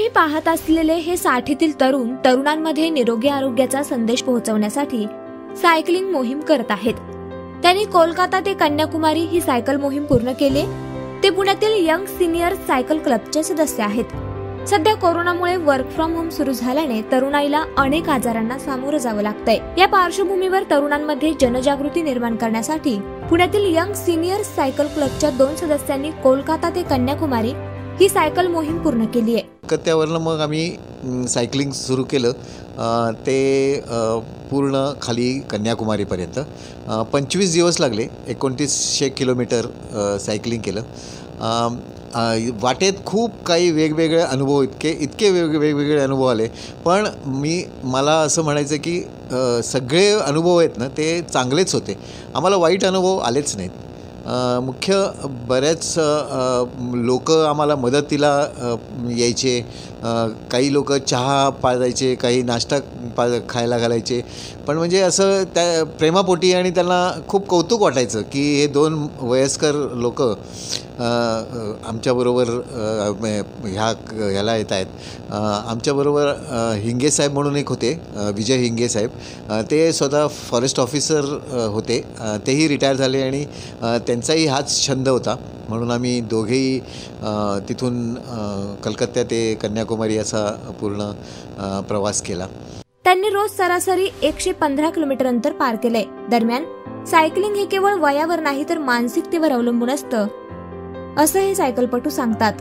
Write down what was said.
तुम्ही पाहत असलेले हे 60तील तरुणांमध्ये निरोगी आरोग्याचा संदेश पोहोचवण्यासाठी सायकलिंग मोहीम करत आहेत. त्यांनी कोलकाता ते कन्याकुमारी ही सायकल मोहीम पूर्ण केली. ते पुण्यातील यंग सिनियर सायकल क्लबचे सदस्य आहेत. सध्या कोरोनामुळे वर्क फ्रॉम होम सुरू झाल्याने तरुणाईला अनेक आजारांना सामोरं जावं लागतंय. या पार्श्वभूमीवर तरुणांमध्ये जनजागृती निर्माण करण्यासाठी पुण्यातील यंग सिनियर सायकल क्लबच्या 2 सदस्यांनी कोलकाता ते कन्याकुमारी ही सायकल मोहीम पूर्ण केली आहे. कलकत्त्यावरनं मग आम्ही सायकलिंग सुरू केलं. ते पूर्ण खाली कन्याकुमारीपर्यंत 25 दिवस लागले. 2900 किलोमीटर सायकलिंग केलं. वाटेत खूप काही वेगवेगळे अनुभव इतके वेगवेगळे अनुभव आले. पण मला असं म्हणायचं की सगळे अनुभव आहेत ना ते चांगलेच होते. आम्हाला वाईट अनुभव आलेच नाहीत. मुख्य बऱ्याच लोक आम्हाला मदतीला यायचे. काही लोक चहा पाजायचे, काही नाश्ता खायला घालायचे. पण म्हणजे असं त्या प्रेमापोटी आणि त्यांना खूप कौतुक वाटायचं की हे 2 वयस्कर लोक आमच्याबरोबर ह्याला येत आहेत. आमच्याबरोबर हिंगे साहेब म्हणून एक होते, विजय हिंगे साहेब. ते स्वतः फॉरेस्ट ऑफिसर होते. तेही रिटायर झाले आणि त्यांचाही हाच छंद होता. म्हणून आम्ही दोघेही तिथून कलकत्ता ते कन्याकुमारी असा पूर्ण प्रवास केला. त्यांनी रोज सरासरी 115 किलोमीटर अंतर पार केले. दरम्यान सायकलिंग हे केवळ वयावर नाही तर मानसिकतेवर अवलंबून असतं, असं हे सायकलपटू सांगतात.